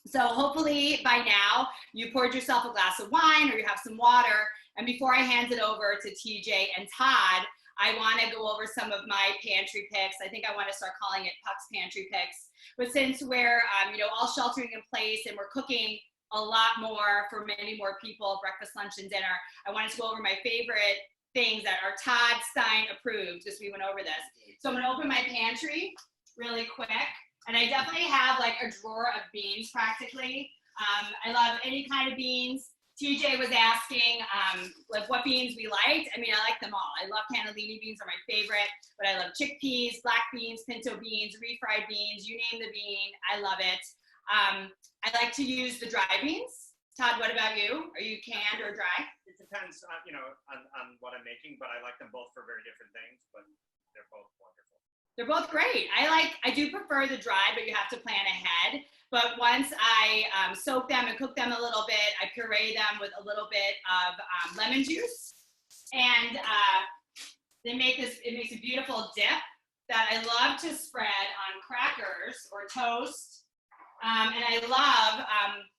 So hopefully by now you poured yourself a glass of wine or you have some water. And before I hand it over to TJ and Todd, I want to go over some of my pantry picks. I think I want to start calling it Puck's Pantry Picks. But since we're all sheltering in place and we're cooking a lot more for many more people, breakfast, lunch, and dinner, I wanted to go over my favorite things that are Todd Stein approved, because we went over this. So I'm going to open my pantry really quick. And I definitely have like a drawer of beans practically. I love any kind of beans. TJ was asking like what beans we liked. I mean, I like them all. I love cannellini beans, are my favorite, but I love chickpeas, black beans, pinto beans, refried beans, you name the bean, I love it. I like to use the dry beans. Todd, what about you? Are you canned or dry? It depends on, on what I'm making, but I like them both for very different things, but they're both wonderful. They're both great. I do prefer the dry, but you have to plan ahead. But once I soak them and cook them a little bit, I puree them with a little bit of lemon juice. And it makes a beautiful dip that I love to spread on crackers or toast. And I love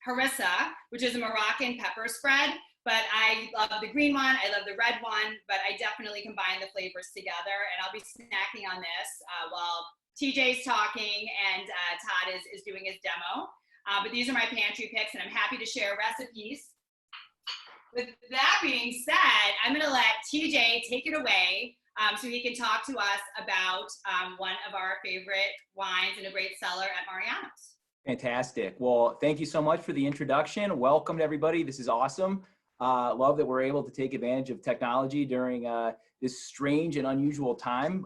harissa, which is a Moroccan pepper spread. But I love the green one, I love the red one, but I definitely combine the flavors together. And I'll be snacking on this while TJ's talking and Todd is doing his demo. But these are my pantry picks, and I'm happy to share recipes. With that being said, I'm gonna let TJ take it away so he can talk to us about one of our favorite wines and a great seller at Mariano's. Fantastic. Well, thank you so much for the introduction. Welcome to everybody. This is awesome. Love that we're able to take advantage of technology during this strange and unusual time.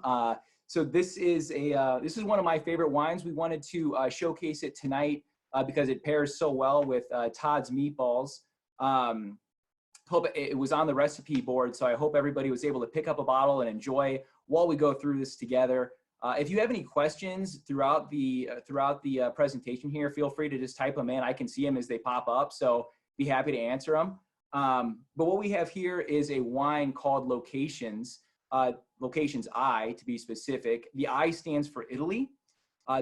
So this is one of my favorite wines. We wanted to showcase it tonight because it pairs so well with Todd's meatballs. Hope it was on the recipe board, so I hope everybody was able to pick up a bottle and enjoy while we go through this together. If you have any questions throughout the presentation here, feel free to just type them in. I can see them as they pop up, so be happy to answer them. But what we have here is a wine called Locations, Locations I to be specific. The I stands for Italy.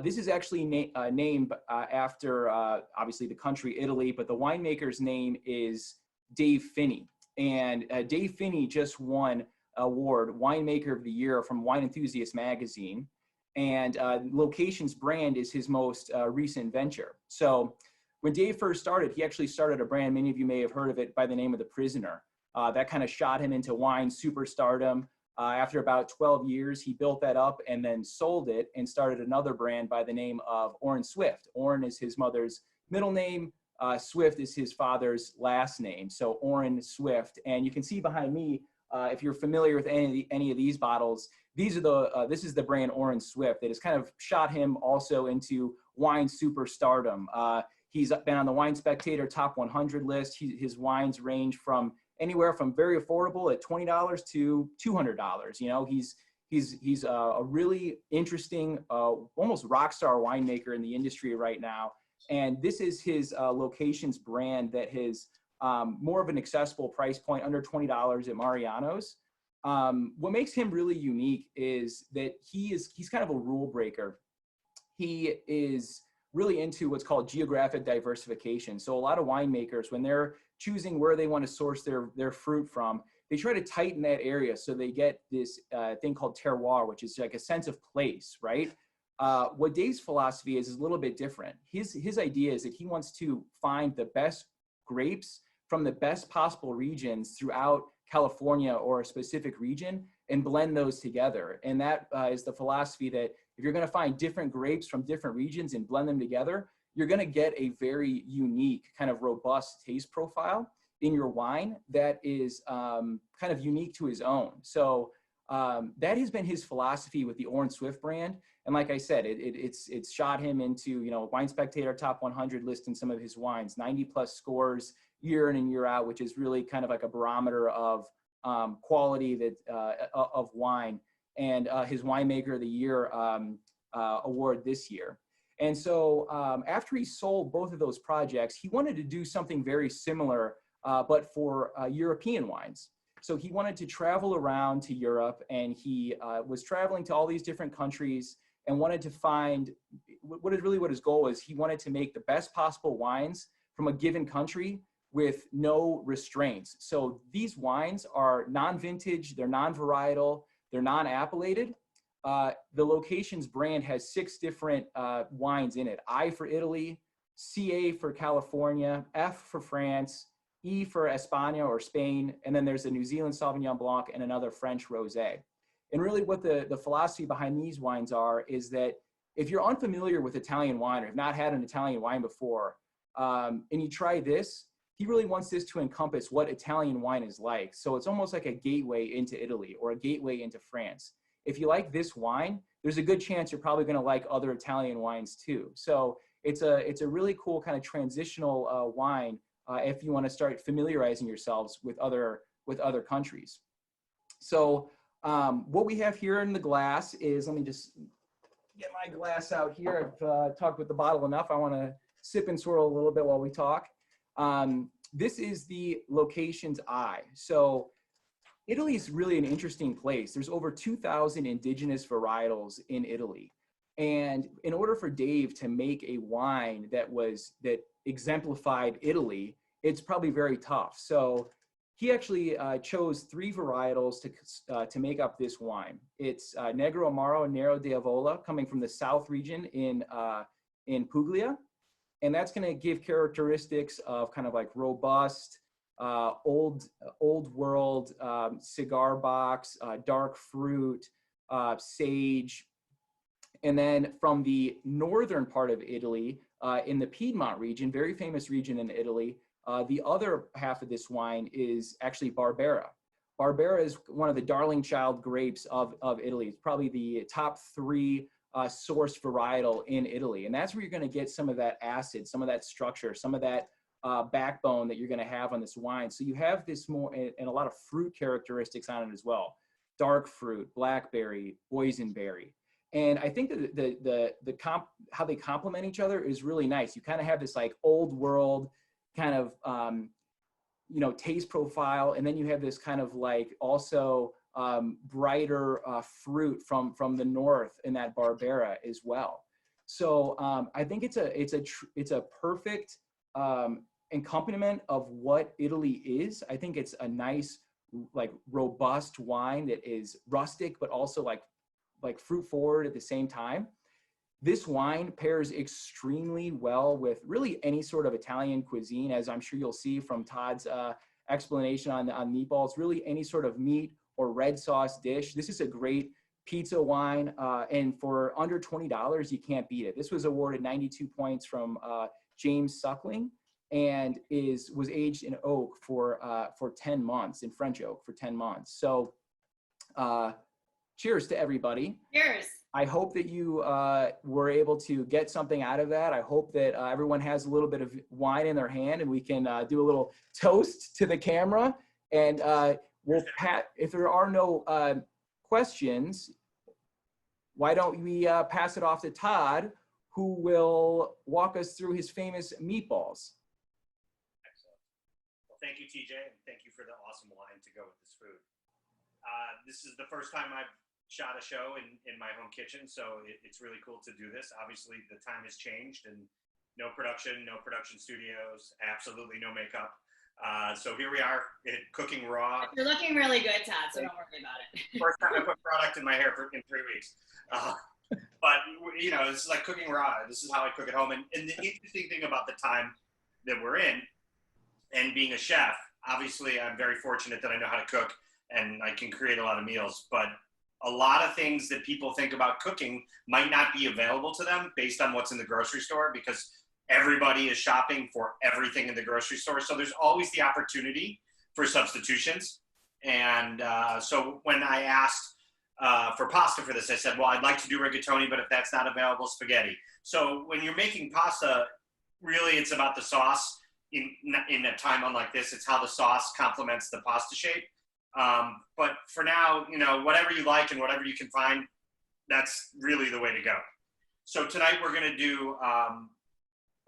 This is actually named after obviously the country Italy, but the winemaker's name is Dave Finney. And Dave Finney just won award, Winemaker of the Year from Wine Enthusiast magazine. And Locations brand is his most recent venture. So when Dave first started, he actually started a brand, many of you may have heard of it, by the name of The Prisoner. That kind of shot him into wine superstardom. After about 12 years, he built that up and then sold it and started another brand by the name of Orrin Swift. Orrin is his mother's middle name. Swift is his father's last name. So Orrin Swift. And you can see behind me, if you're familiar with any of these bottles, these are this is the brand Orrin Swift that has kind of shot him also into wine superstardom. He's been on the Wine Spectator Top 100 list. His wines range from anywhere from very affordable at $20 to $200. You know, he's a really interesting, almost rock star winemaker in the industry right now. And this is his Locations brand that has more of an accessible price point, under $20 at Mariano's. What makes him really unique is that he's kind of a rule breaker. He is really into what's called geographic diversification. So a lot of winemakers, when they're choosing where they want to source their fruit from, they try to tighten that area so they get this thing called terroir, which is like a sense of place, right? What Dave's philosophy is a little bit different. His idea is that he wants to find the best grapes from the best possible regions throughout California or a specific region and blend those together. And that is the philosophy that if you're going to find different grapes from different regions and blend them together, you're going to get a very unique, kind of robust taste profile in your wine that is kind of unique to his own. So that has been his philosophy with the Orrin Swift brand. And like I said, it's shot him into, you know, Wine Spectator Top 100 list in some of his wines, 90+ scores year in and year out, which is really kind of like a barometer of quality that of wine. And his Winemaker of the Year award this year. And so after he sold both of those projects, he wanted to do something very similar, but for European wines. So he wanted to travel around to Europe, and he was traveling to all these different countries and wanted to find what his goal was. He wanted to make the best possible wines from a given country with no restraints. So these wines are non-vintage, they're non-varietal, they're non-appellated. The Locations brand has 6 different wines in it. I for Italy, CA for California, F for France, E for España or Spain, and then there's a New Zealand Sauvignon Blanc and another French Rosé. And really what the philosophy behind these wines is that if you're unfamiliar with Italian wine or have not had an Italian wine before, and you try this, he really wants this to encompass what Italian wine is like. So it's almost like a gateway into Italy or a gateway into France. If you like this wine, there's a good chance you're probably going to like other Italian wines too. So it's a really cool kind of transitional wine if you want to start familiarizing yourselves with other countries. So what we have here in the glass is, let me just get my glass out here. I've talked with the bottle enough. I want to sip and swirl a little bit while we talk. This is the Locations I. So Italy is really an interesting place. There's over 2,000 indigenous varietals in Italy. And in order for Dave to make a wine that exemplified Italy, it's probably very tough. So he actually chose 3 varietals to make up this wine. It's Negro Amaro Nero di Avola, coming from the South region in Puglia. And that's going to give characteristics of kind of like robust, old world, cigar box, dark fruit, sage. And then from the northern part of Italy, in the Piedmont region, very famous region in Italy, the other half of this wine is actually Barbera. Barbera is one of the darling child grapes of Italy. It's probably the top 3 source varietal in Italy. And that's where you're going to get some of that acid, some of that structure, some of that backbone that you're going to have on this wine. So you have this more, and a lot of fruit characteristics on it as well. Dark fruit, blackberry, boysenberry. And I think that how they complement each other is really nice. You kind of have this like old world kind of, taste profile. And then you have this kind of like also brighter fruit from the north in that Barbera as well. So I think it's a perfect accompaniment of what Italy is. I think it's a nice, like robust wine that is rustic, but also like fruit forward at the same time. This wine pairs extremely well with really any sort of Italian cuisine, as I'm sure you'll see from Todd's explanation on meatballs, really any sort of meat or red sauce dish. This is a great pizza wine, and for under $20, you can't beat it. This was awarded 92 points from James Suckling, and was aged in oak for 10 months, in French oak for 10 months. So cheers to everybody. Cheers. I hope that you were able to get something out of that. I hope that everyone has a little bit of wine in their hand, and we can do a little toast to the camera. And if there are no questions, why don't we pass it off to Todd, who will walk us through his famous meatballs. Excellent. Well, thank you, TJ, and thank you for the awesome wine to go with this food. This is the first time I've shot a show in my home kitchen, so it's really cool to do this. Obviously, the time has changed, and no production studios, absolutely no makeup. So here we are, cooking raw. You're looking really good, Todd, so don't worry about it. First time I put product in my hair in 3 weeks. But, this is like cooking raw. This is how I cook at home. And the interesting thing about the time that we're in, and being a chef, obviously I'm very fortunate that I know how to cook and I can create a lot of meals. But a lot of things that people think about cooking might not be available to them based on what's in the grocery store, because everybody is shopping for everything in the grocery store. So there's always the opportunity for substitutions. And so when I asked for pasta for this, I said, well, I'd like to do rigatoni, but if that's not available, spaghetti. So when you're making pasta, really it's about the sauce. In a time unlike this, it's how the sauce complements the pasta shape. But for now, whatever you like and whatever you can find, that's really the way to go. So tonight we're going to do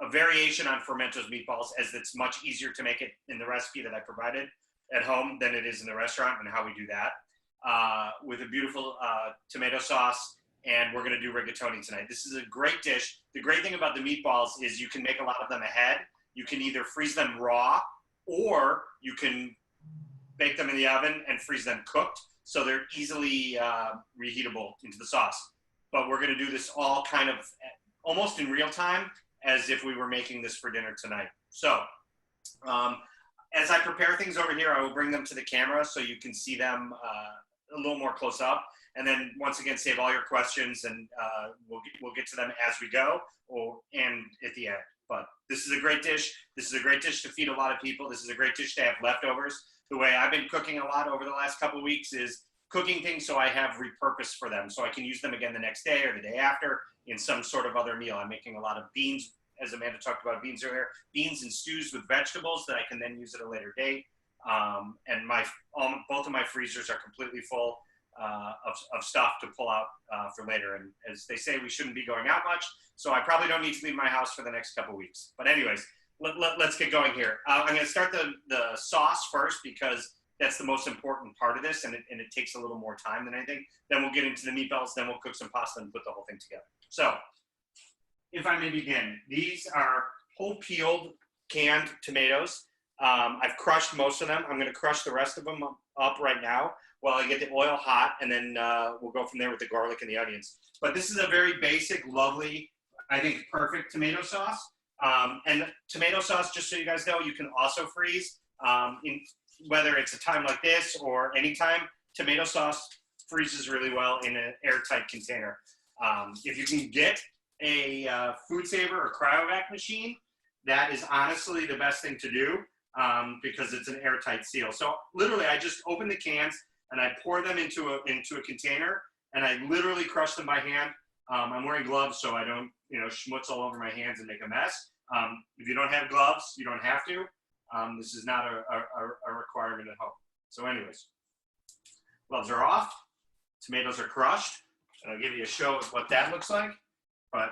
a variation on Fermented Meatballs, as it's much easier to make it in the recipe that I provided at home than it is in the restaurant, and how we do that, with a beautiful tomato sauce and we're gonna do rigatoni tonight. This is a great dish. The great thing about the meatballs is you can make a lot of them ahead. You can either freeze them raw, or you can bake them in the oven and freeze them cooked, so they're easily reheatable into the sauce. But we're gonna do this all kind of almost in real time, as if we were making this for dinner tonight. So as I prepare things over here, I will bring them to the camera so you can see them a little more close up. And then once again, save all your questions, and we'll get to them as we go, and at the end. But this is a great dish. This is a great dish to feed a lot of people. This is a great dish to have leftovers. The way I've been cooking a lot over the last couple of weeks is cooking things so I have repurpose for them, so I can use them again the next day or the day after in some sort of other meal. I'm making a lot of beans, as Amanda talked about beans earlier, beans and stews with vegetables that I can then use at a later date. And both of my freezers are completely full of stuff to pull out for later. And as they say, we shouldn't be going out much, so I probably don't need to leave my house for the next couple of weeks. But anyways, let's get going here. I'm going to start the sauce first, because that's the most important part of this, and it takes a little more time than anything. Then we'll get into the meatballs, then we'll cook some pasta and put the whole thing together. So, if I may begin, these are whole peeled canned tomatoes. I've crushed most of them. I'm going to crush the rest of them up right now while I get the oil hot, and then we'll go from there with the garlic and the onions. But this is a very basic, lovely, I think perfect tomato sauce. And tomato sauce, just so you guys know, you can also freeze. Whether it's a time like this or any time, tomato sauce freezes really well in an airtight container. If you can get a food saver or cryovac machine, that is honestly the best thing to do, because it's an airtight seal. So literally, I just open the cans and I pour them into a container, and I literally crush them by hand. I'm wearing gloves, so I don't schmutz all over my hands and make a mess. If you don't have gloves, you don't have to. This is not a requirement at home. So anyways, gloves are off, tomatoes are crushed, and I'll give you a show of what that looks like. But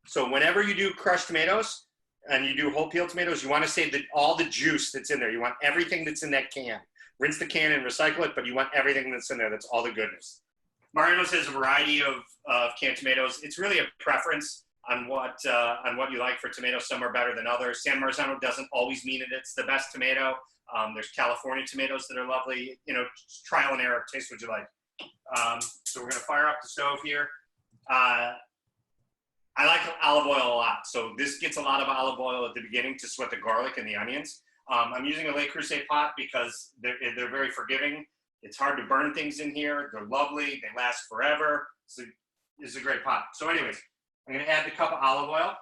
so whenever you do crushed tomatoes and you do whole peeled tomatoes, you want to save all the juice that's in there. You want everything that's in that can. Rinse the can and recycle it, but you want everything that's in there. That's all the goodness. Mariano's has a variety of canned tomatoes. It's really a preference on what you like for tomatoes. Some are better than others. San Marzano doesn't always mean it's the best tomato. There's California tomatoes that are lovely. Trial and error. Taste what you like. So we're gonna fire up the stove here. I like olive oil a lot, so this gets a lot of olive oil at the beginning to sweat the garlic and the onions. I'm using a Le Creuset pot because they're very forgiving. It's hard to burn things in here. They're lovely. They last forever. So it's a great pot. So anyways, I'm going to add the cup of olive oil.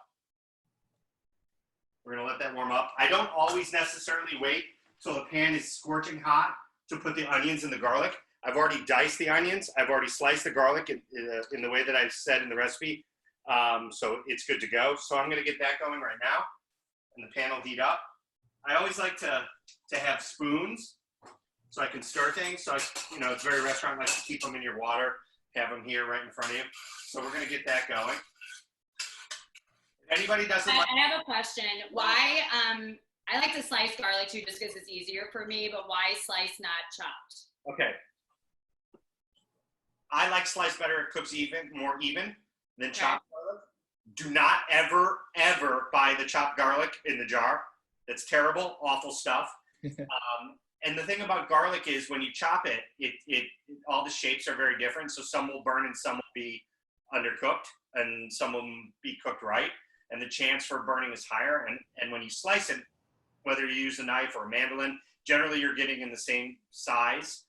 We're going to let that warm up. I don't always necessarily wait till the pan is scorching hot to put the onions and the garlic. I've already diced the onions. I've already sliced the garlic in the way that I've said in the recipe. So it's good to go. So I'm going to get that going right now, and the pan will heat up. I always like to have spoons so I can stir things. So it's very restaurant-like to keep them in your water, have them here right in front of you. So we're going to get that going. If anybody doesn't like— I have a question. Why, I like to slice garlic too, just because it's easier for me, but why slice, not chopped? Okay. I like sliced better. It cooks more even than chopped garlic. Do not ever buy the chopped garlic in the jar. That's terrible, awful stuff. And the thing about garlic is when you chop it, all the shapes are very different. So some will burn and some will be undercooked, and some will be cooked right. And the chance for burning is higher. And when you slice it, whether you use a knife or a mandolin, generally you're getting in the same size.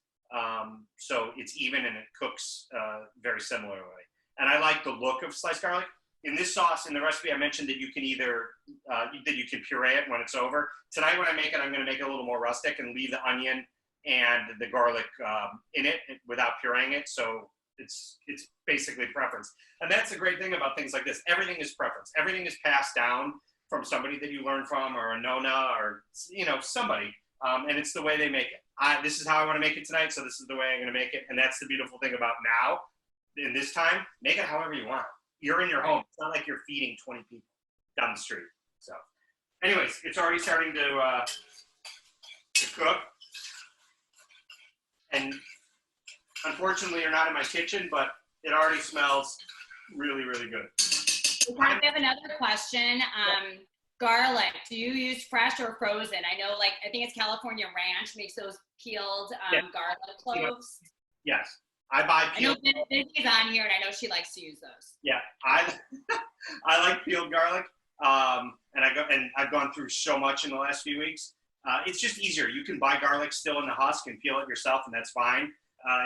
So it's even and it cooks very similarly. And I like the look of sliced garlic. In this sauce, in the recipe, I mentioned that you can you can puree it when it's over. Tonight when I make it, I'm going to make it a little more rustic and leave the onion and the garlic in it without pureeing it. So it's basically preference. And that's the great thing about things like this. Everything is preference. Everything is passed down from somebody that you learn from, or a nonna, or somebody. And it's the way they make it. This is how I want to make it tonight, so this is the way I'm going to make it. And that's the beautiful thing about now, in this time, make it however you want. You're in your home. It's not like you're feeding 20 people down the street. So anyways, it's already starting to cook. And unfortunately, you're not in my kitchen, but It already smells really, really good. I have another question. Garlic, do you use fresh or frozen? I know, like, I think it's California Ranch makes those peeled garlic cloves. Yes, I buy peeled. I know Vicky's on here, and I know she likes to use those. Yeah, I like peeled garlic, and I've gone through so much in the last few weeks. It's just easier. You can buy garlic still in the husk and peel it yourself, and that's fine.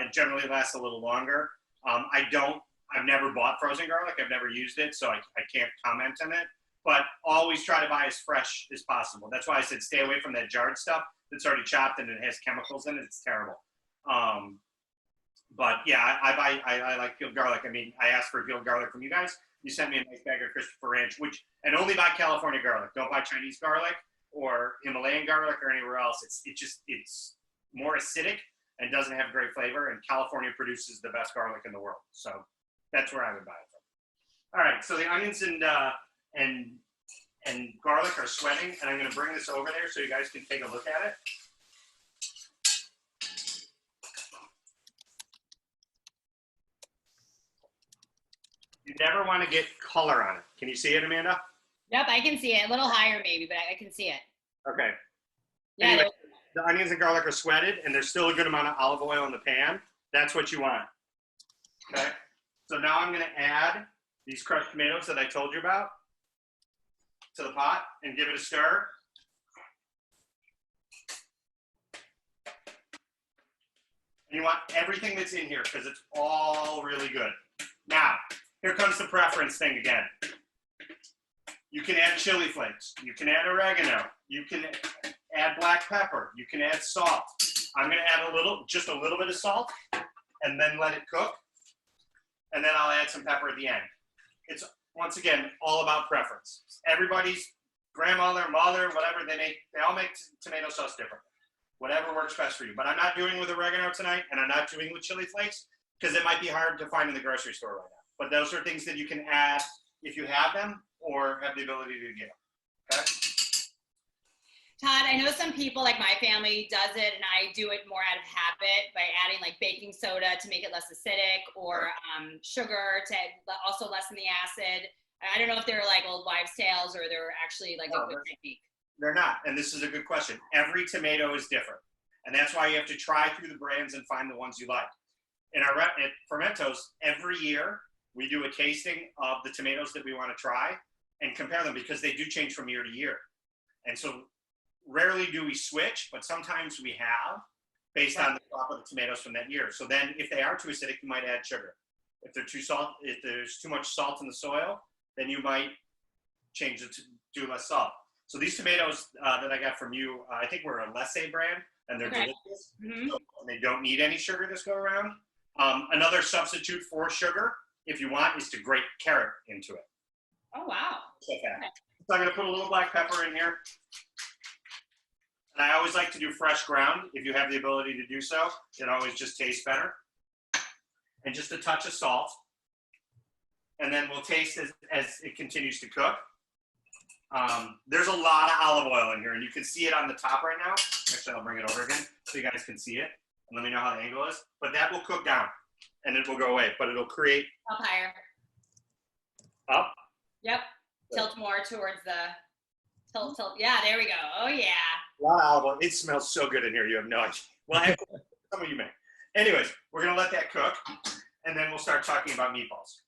It generally lasts a little longer. I've never bought frozen garlic. I've never used it, so I can't comment on it. But always try to buy as fresh as possible. That's why I said stay away from that jarred stuff that's already chopped and it has chemicals in it. It's terrible. But yeah, I like peeled garlic. I mean, I asked for peeled garlic from you guys. You sent me a nice bag of Christopher Ranch, and only buy California garlic. Don't buy Chinese garlic or Himalayan garlic or anywhere else. It's more acidic and doesn't have great flavor. And California produces the best garlic in the world. So that's where I would buy it from. All right, so the onions and garlic are sweating, and I'm going to bring this over there so you guys can take a look at it. You never want to get color on it. Can you see it, Amanda? Yep, I can see it. A little higher maybe, but I can see it. Okay. Yeah. Anyway, the onions and garlic are sweated, and there's still a good amount of olive oil in the pan. That's what you want. Okay. So now I'm going to add these crushed tomatoes that I told you about to the pot and give it a stir. And you want everything that's in here because it's all really good. Now, here comes the preference thing again. You can add chili flakes. You can add oregano. You can add black pepper. You can add salt. I'm going to add just a little bit of salt and then let it cook. And then I'll add some pepper at the end. It's, once again, all about preference. Everybody's grandmother, mother, whatever, they all make tomato sauce different. Whatever works best for you. But I'm not doing with oregano tonight, and I'm not doing with chili flakes because it might be hard to find in the grocery store right now. But those are things that you can add if you have them or have the ability to get them. Okay? Todd, I know some people, like my family, does it, and I do it more out of habit by adding like baking soda to make it less acidic, or sugar to also lessen the acid. I don't know if they're like old wives' tales or they're actually like a good technique. They're not, and this is a good question. Every tomato is different, and that's why you have to try through the brands and find the ones you like. At Fermentos, every year we do a tasting of the tomatoes that we want to try and compare them because they do change from year to year. And so rarely do we switch, but sometimes we have based on the crop of the tomatoes from that year. So then if they are too acidic, you might add sugar. If there's too much salt in the soil, then you might change it to do less salt. So these tomatoes that I got from you, I think were a Lesse brand, and they're delicious. Mm-hmm. So they don't need any sugar this go around. Another substitute for sugar, if you want, is to grate carrot into it. Oh, wow. Okay. So I'm going to put a little black pepper in here. And I always like to do fresh ground. If you have the ability to do so, it always just tastes better. And just a touch of salt. And then we'll taste as it continues to cook. There's a lot of olive oil in here, and you can see it on the top right now. Actually, I'll bring it over again so you guys can see it. And let me know how the angle is. But that will cook down, and it will go away. But it'll create... Up higher. Up? Yep. Tilt more towards the... Tilt. Yeah, there we go. Oh, yeah. A lot of olive oil. It smells so good in here. You have no idea. Well, some of you may. Anyways, we're going to let that cook, and then we'll start talking about meatballs.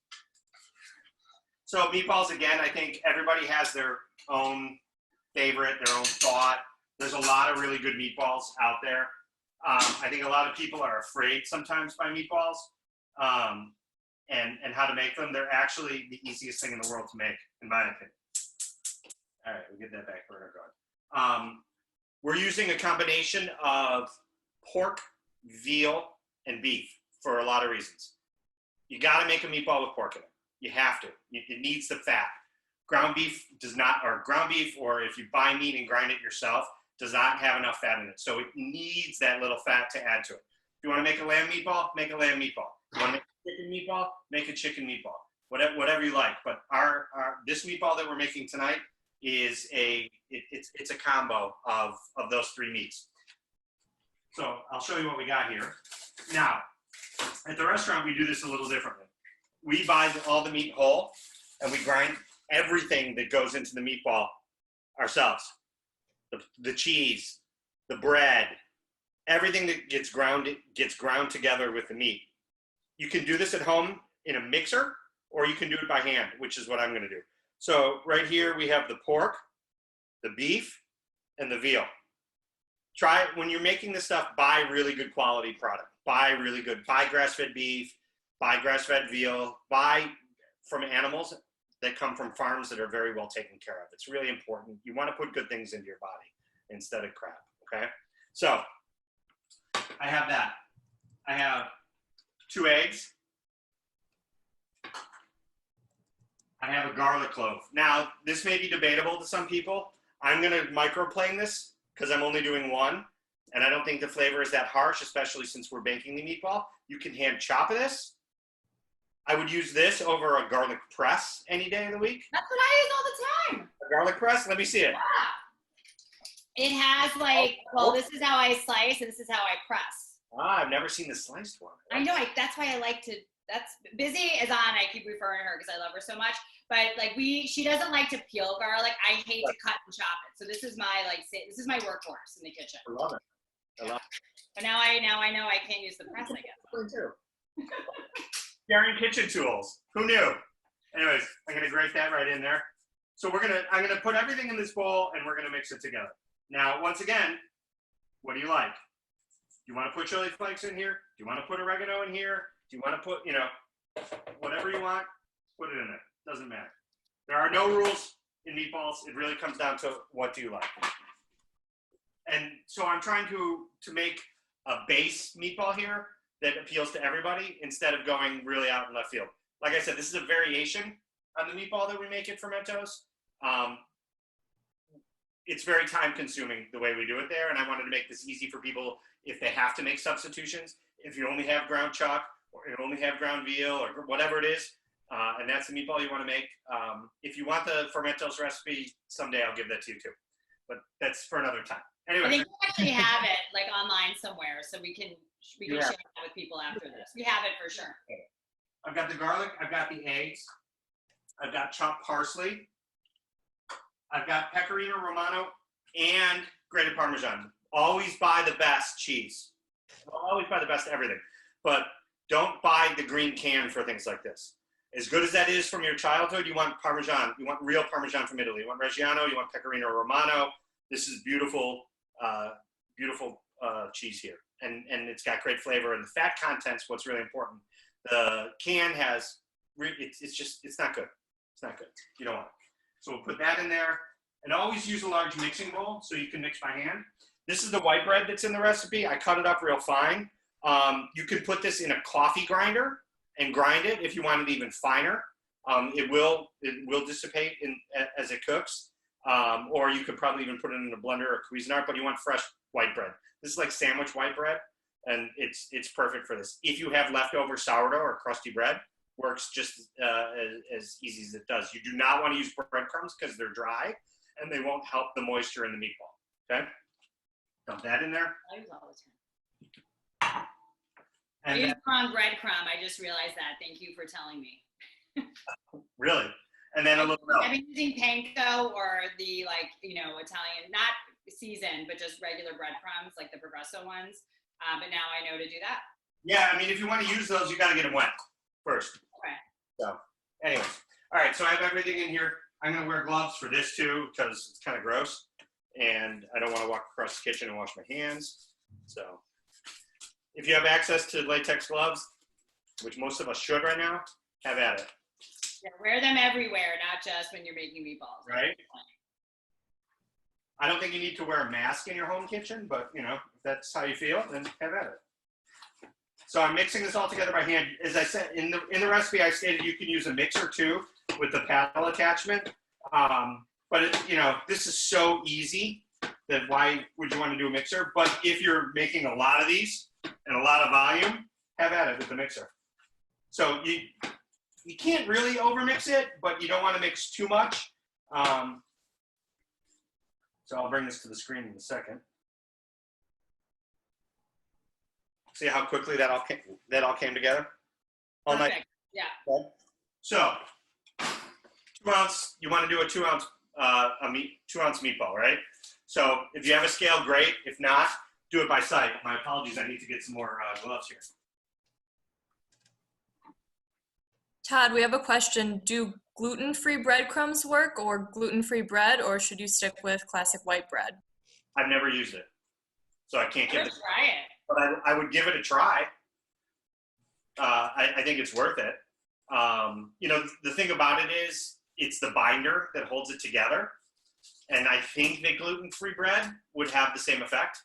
So meatballs, again, I think everybody has their own favorite, their own thought. There's a lot of really good meatballs out there. I think a lot of people are afraid sometimes by meatballs and how to make them. They're actually the easiest thing in the world to make, in my opinion. All right, we'll get that back burner going. We're using a combination of pork, veal, and beef for a lot of reasons. You got to make a meatball with pork in it. You have to. It needs the fat. Ground beef does not, or if you buy meat and grind it yourself, does not have enough fat in it. So it needs that little fat to add to it. If you want to make a lamb meatball, make a lamb meatball. If you want to make a chicken meatball, make a chicken meatball. Whatever you like. But this meatball that we're making tonight is it's a combo of those three meats. So I'll show you what we got here. Now, at the restaurant, we do this a little differently. we buy all the meat whole, and we grind everything that goes into the meatball ourselves. The cheese, the bread, everything that gets ground together with the meat. You can do this at home in a mixer, or you can do it by hand, which is what I'm going to do. So right here we have the pork, the beef, and the veal. Try it when you're making this stuff. Buy really good quality product. Buy grass-fed beef, buy grass-fed veal, buy from animals that come from farms that are very well taken care of. It's really important. You want to put good things into your body instead of crap, okay? So I have that. I have 2 eggs. I have a garlic clove. Now, this may be debatable to some people. I'm going to microplane this because I'm only doing 1, and I don't think the flavor is that harsh, especially since we're baking the meatball. You can hand chop this. I would use this over a garlic press any day of the week. That's what I use all the time. A garlic press? Let me see it. Yeah. It has like, well, this is how I slice and this is how I press. Ah, I've never seen the sliced one. I know, that's why I like to, that's, Busy is on, I keep referring to her because I love her so much, but like she doesn't like to peel garlic. I hate to cut and chop it. So this is my, this is my workhorse in the kitchen. I love it. I love it. But now I know I can't use the press, I guess. Too. Sharing kitchen tools. Who knew? Anyways, I'm gonna grate that right in there. So I'm gonna put everything in this bowl and we're gonna mix it together. Now, once again, what do you like? Do you want to put chili flakes in here? Do you want to put oregano in here? Do you want to put, whatever you want, put it in there. Doesn't matter. There are no rules in meatballs. It really comes down to what do you like. And so I'm trying to make a base meatball here that appeals to everybody instead of going really out in left field. Like I said, this is a variation on the meatball that we make at Fermentos. It's very time consuming the way we do it there, and I wanted to make this easy for people if they have to make substitutions. If you only have ground chuck, or you only have ground veal, or whatever it is, and that's the meatball you want to make. If you want the Fermentos recipe, someday I'll give that to you too. But that's for another time. Anyway. I think we actually have it like online somewhere, so we can share that with people after this. We have it for sure. I've got the garlic, I've got the eggs, I've got chopped parsley, I've got pecorino romano and grated Parmesan. Always buy the best cheese. Always buy the best everything. But don't buy the green can for things like this. As good as that is from your childhood, you want Parmesan. You want real Parmesan from Italy. You want Reggiano, you want pecorino romano. This is beautiful, beautiful cheese here. And it's got great flavor. And the fat content's what's really important. The can has, it's not good. It's not good. You don't want it. So we'll put that in there. And always use a large mixing bowl so you can mix by hand. This is the white bread that's in the recipe. I cut it up real fine. You can put this in a coffee grinder and grind it if you want it even finer. It will dissipate as it cooks. Or you could probably even put it in a blender or Cuisinart, but you want fresh white bread. This is like sandwich white bread, and it's perfect for this. If you have leftover sourdough or crusty bread, works just as easy as it does. You do not want to use breadcrumbs because they're dry, and they won't help the moisture in the meatball, okay? Dump that in there. I use all the time. I use wrong breadcrumb. I just realized that. Thank you for telling me. Really? And then a little milk. I've been using panko or the Italian, not seasoned, but just regular breadcrumbs, like the Progresso ones. But now I know to do that. Yeah, I mean, if you want to use those, you got to get them wet first. Okay. So, anyways. All right, so I have everything in here. I'm going to wear gloves for this too because it's kind of gross. And I don't want to walk across the kitchen and wash my hands. So if you have access to latex gloves, which most of us should right now, have at it. Yeah, wear them everywhere, not just when you're making meatballs. Right. I don't think you need to wear a mask in your home kitchen, but if that's how you feel, then have at it. So I'm mixing this all together by hand. As I said, in the recipe, I stated you can use a mixer too with the paddle attachment. But this is so easy that why would you want to do a mixer? But if you're making a lot of these and a lot of volume, have at it with the mixer. So you can't really overmix it, but you don't want to mix too much. So I'll bring this to the screen in a second. See how quickly that all came together? All night. Yeah. Okay. So 2 ounce, you want to do a 2 ounce 2 ounce meatball, right? So if you have a scale, great. If not, do it by sight. My apologies, I need to get some more gloves here. Todd, we have a question. Do gluten-free breadcrumbs work, or gluten-free bread, or should you stick with classic white bread? I've never used it, so I can't give it. Try it. But I would give it a try. I think it's worth it. You know, the thing about it is it's the binder that holds it together. And I think that gluten-free bread would have the same effect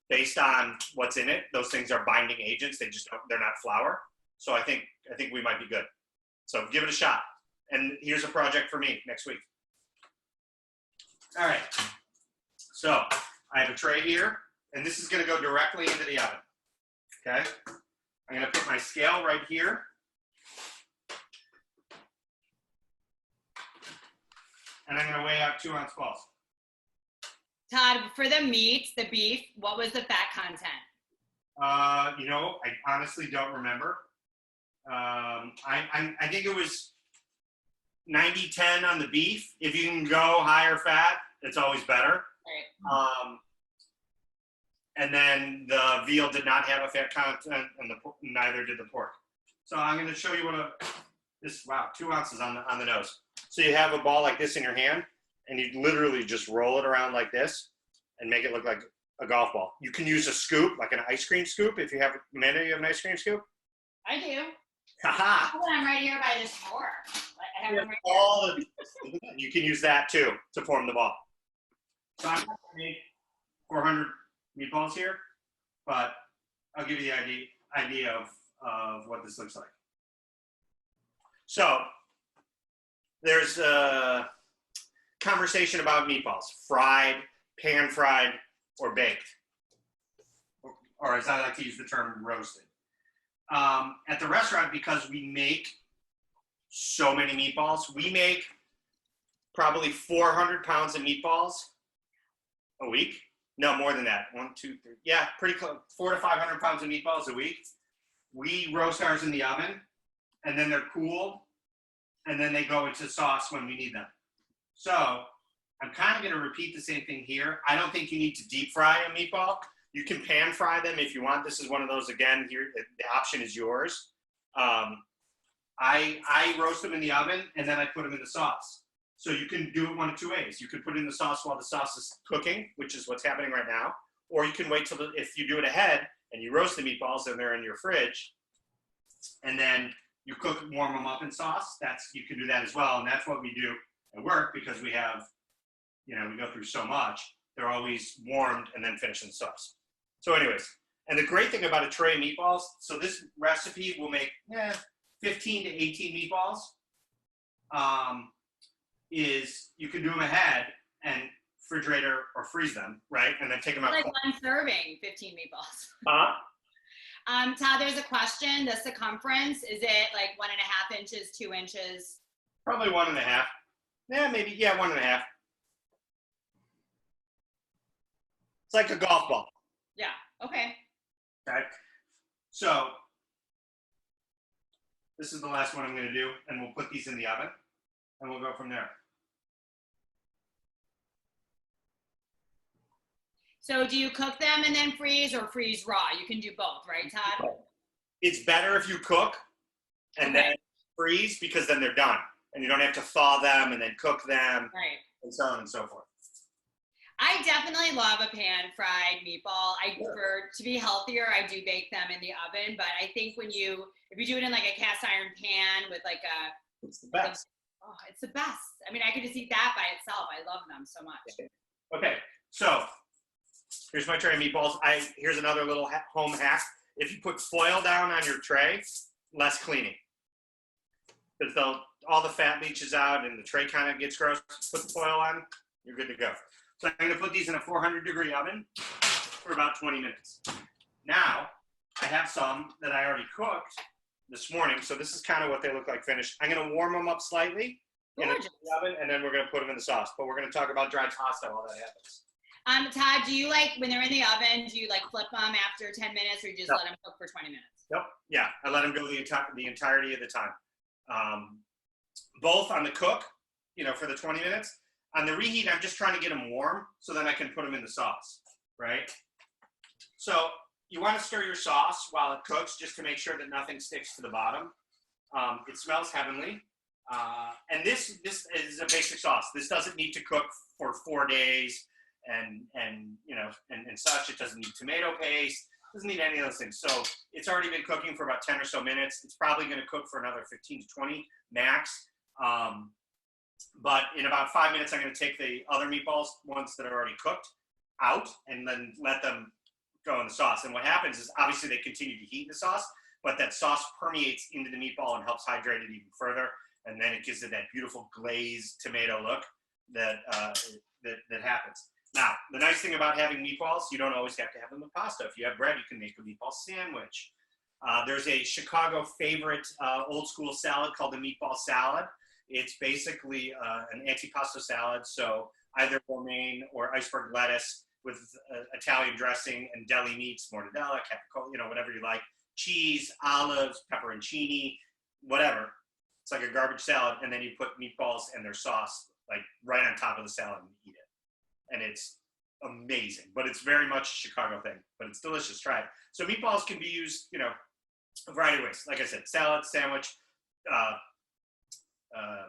based on what's in it. Those things are binding agents. They're not flour. So I think we might be good. So give it a shot. And here's a project for me next week. All right. So I have a tray here, and this is going to go directly into the oven. Okay. I'm going to put my scale right here. And I'm going to weigh out 2 ounce balls. Todd, for the meat, the beef, what was the fat content? You know, I honestly don't remember. I think it was 90-10 on the beef. If you can go higher fat, it's always better. Right. And then the veal did not have a fat content, and neither did the pork. So I'm going to show you wow, 2 ounces on the nose. So you have a ball like this in your hand, and you literally just roll it around like this and make it look like a golf ball. You can use a scoop, like an ice cream scoop. If you have, Amanda, you have an ice cream scoop? I do. Haha. I'm right here by this door. I have them right here. You can use that too to form the ball. So I'm going to make 400 meatballs here, but I'll give you the idea of what this looks like. So there's a conversation about meatballs: fried, pan fried, or baked, or as I like to use the term, roasted. At the restaurant, because we make so many meatballs, we make probably 400 pounds of meatballs a week. No, more than that. 1, 2, 3. Yeah, pretty close. 400 to 500 pounds of meatballs a week. We roast ours in the oven, and then they're cooled, and then they go into sauce when we need them. So I'm kind of going to repeat the same thing here. I don't think you need to deep fry a meatball. You can pan fry them if you want. This is one of those, again, here, the option is yours. I roast them in the oven, and then I put them in the sauce. So you can do it one of two ways. You can put it in the sauce while the sauce is cooking, which is what's happening right now. Or you can wait till, if you do it ahead and you roast the meatballs and they're in your fridge, and then you warm them up in sauce, you can do that as well. And that's what we do at work, because we have, we go through so much. They're always warmed and then finished in sauce. So anyways, and the great thing about a tray of meatballs, so this recipe will make 15 to 18 meatballs. Is you can do them ahead and refrigerator or freeze them, right? And then take them out. Like one serving, 15 meatballs. Todd, there's a question. The circumference, is it like 1.5 inches, 2 inches? Probably 1.5. Yeah, maybe. Yeah, 1.5. It's like a golf ball. Yeah. Okay. Okay. So this is the last one I'm going to do, and we'll put these in the oven, and we'll go from there. So do you cook them and then freeze, or freeze raw? You can do both, right, Todd? It's better if you cook and then freeze, because then they're done, and you don't have to thaw them and then cook them, right, and so on and so forth. I definitely love a pan-fried meatball. To be healthier, I do bake them in the oven, but I think if you do it in like a cast iron pan with like it's the best. It's the best. I mean, I could just eat that by itself. I love them so much. Okay, so here's my tray of meatballs. Here's another little home hack. If you put foil down on your tray, less cleaning. Because all the fat leaches out and the tray kind of gets gross. Put the foil on, you're good to go. So I'm going to put these in a 400-degree oven for about 20 minutes. Now, I have some that I already cooked this morning, so this is kind of what they look like finished. I'm going to warm them up slightly in the oven, and then we're going to put them in the sauce. But we're going to talk about dry pasta while that happens. Todd, do you when they're in the oven, do you flip them after 10 minutes, or you just let them cook for 20 minutes? Nope. Yeah, I let them go the entirety of the time. both on the cook, for the 20 minutes. On the reheat, I'm just trying to get them warm so then I can put them in the sauce, right? So you want to stir your sauce while it cooks just to make sure that nothing sticks to the bottom. It smells heavenly. And this is a basic sauce. This doesn't need to cook for 4 days and such. It doesn't need tomato paste. It doesn't need any of those things. So it's already been cooking for about 10 or so minutes. It's probably going to cook for another 15 to 20 max. But in about 5 minutes, I'm going to take the other meatballs, ones that are already cooked, out and then let them go in the sauce. And what happens is obviously they continue to heat in the sauce, but that sauce permeates into the meatball and helps hydrate it even further. And then it gives it that beautiful glazed tomato look that happens. Now, the nice thing about having meatballs, you don't always have to have them with pasta. If you have bread, you can make a meatball sandwich. There's a Chicago favorite old school salad called the Meatball Salad. It's basically an antipasto salad, so either romaine or iceberg lettuce with Italian dressing and deli meats, mortadella, capicola, whatever you like, cheese, olives, pepperoncini, whatever. It's like a garbage salad, and then you put meatballs and their sauce like right on top of the salad and eat it. And it's amazing, but it's very much a Chicago thing, but it's delicious. Try it. So meatballs can be used, a variety of ways. Like I said, salad, sandwich,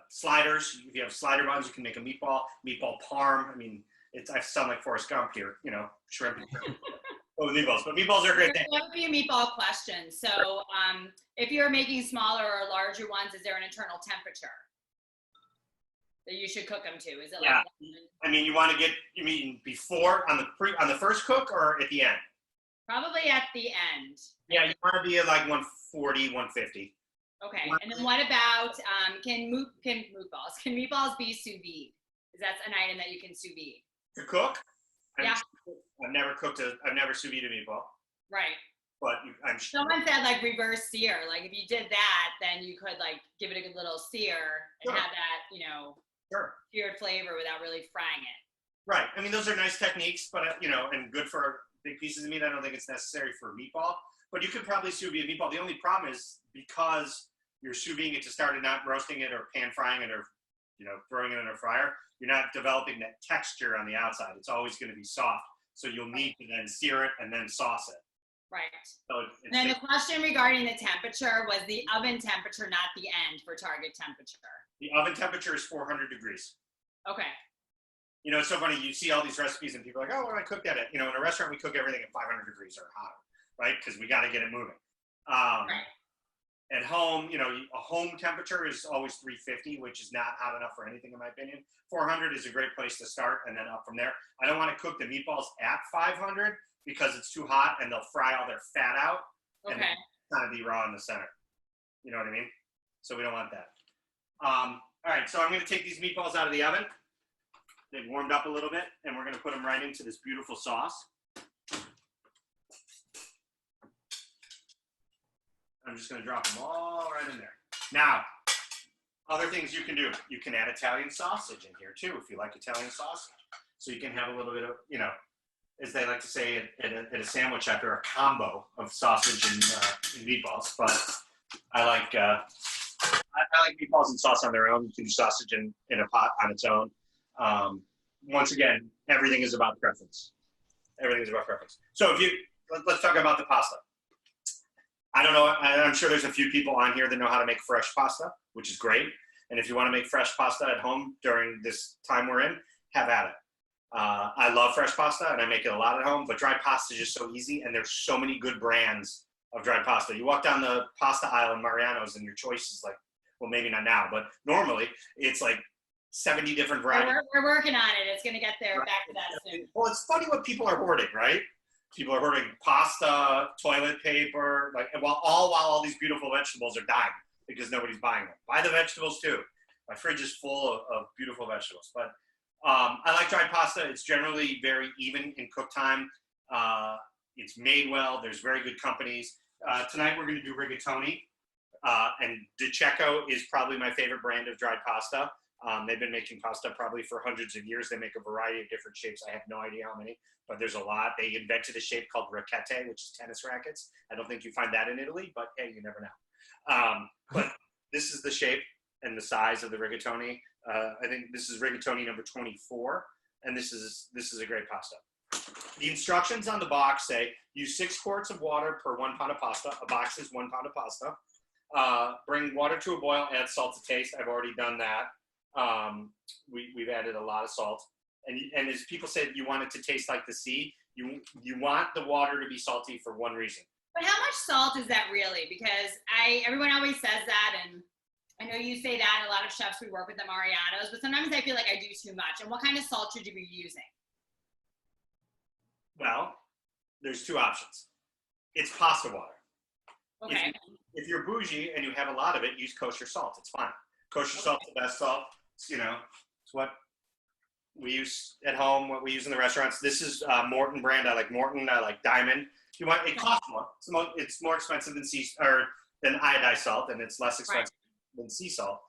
sliders. If you have slider buns, you can make a meatball parm. I mean, I sound like Forrest Gump here, shrimp. Oh, meatballs, but meatballs are a great thing. That would be a meatball question. So if you're making smaller or larger ones, is there an internal temperature that you should cook them to? Is it yeah. like? I mean, you mean before on the first cook or at the end? Probably at the end. Yeah, you want to be at like 140, 150. Okay, and then what about can meatballs be sous vide? Is that an item that you can sous vide? To cook? Yeah. I've never sous vide a meatball. Right. But I'm sure. Someone said like reverse sear. Like if you did that, then you could like give it a good little sear and Sure. have that, Sure. seared flavor without really frying it. Right. I mean, those are nice techniques, but and good for big pieces of meat. I don't think it's necessary for a meatball. But you could probably sous vide a meatball. The only problem is because you're sous videing it to start and not roasting it or pan frying it or throwing it in a fryer, you're not developing that texture on the outside. It's always going to be soft. So you'll need to then sear it and then sauce it. Right. So and then the question regarding the temperature was the oven temperature, not the end for target temperature. The oven temperature is 400 degrees. Okay. It's so funny. You see all these recipes and people are like, oh, when I cook that in a restaurant, we cook everything at 500 degrees or hotter, right? Because we got to get it moving. Right. At home, a home temperature is always 350, which is not hot enough for anything in my opinion. 400 is a great place to start and then up from there. I don't want to cook the meatballs at 500 because it's too hot and they'll fry all their fat out and kind of be raw in the center. You know what I mean? So we don't want that. All right, so I'm going to take these meatballs out of the oven. They've warmed up a little bit, and we're going to put them right into this beautiful sauce. I'm just going to drop them all right in there. Now, other things you can do. You can add Italian sausage in here, too, if you like Italian sausage. So you can have a little bit of, as they like to say at a sandwich shop, a combo of sausage and meatballs. But I like meatballs and sauce on their own. You can do sausage in a pot on its own. Once again, everything is about preference. Everything is about preference. So let's talk about the pasta. I don't know. I'm sure there's a few people on here that know how to make fresh pasta, which is great. And if you want to make fresh pasta at home during this time we're in, have at it. I love fresh pasta and I make it a lot at home, but dry pasta is just so easy. And there's so many good brands of dry pasta. You walk down the pasta aisle in Mariano's and your choice is like, well, maybe not now, but normally it's like 70 different varieties. We're working on it. It's going to get there. Right. Back to that soon. Well, it's funny what people are hoarding, right? People are hoarding pasta, toilet paper, while all these beautiful vegetables are dying because nobody's buying them. Buy the vegetables too. My fridge is full of beautiful vegetables. But I like dried pasta. It's generally very even in cook time. It's made well. There's very good companies. Tonight we're going to do rigatoni. And De Cecco is probably my favorite brand of dried pasta. They've been making pasta probably for hundreds of years. They make a variety of different shapes. I have no idea how many, but there's a lot. They invented a shape called raquette, which is tennis rackets. I don't think you find that in Italy, but hey, you never know. But this is the shape and the size of the rigatoni. I think this is rigatoni number 24, and this is a great pasta. The instructions on the box say use 6 quarts of water per 1 pound of pasta. A box is 1 pound of pasta. Bring water to a boil, add salt to taste. I've already done that. We've added a lot of salt. And as people say, you want it to taste like the sea. You want the water to be salty for one reason. But how much salt is that really? Because everyone always says that, and I know you say that. A lot of chefs we work with at Mariano's, but sometimes I feel like I do too much. And what kind of salt should you be using? Well, there's 2 options. It's pasta water. Okay. If you're bougie and you have a lot of it, use kosher salt. It's fine. Kosher salt's the best salt. It's, it's what we use at home, what we use in the restaurants. This is Morton brand. I like Morton. I like Diamond. It costs more. It's more expensive than iodized salt, and it's less expensive than sea salt.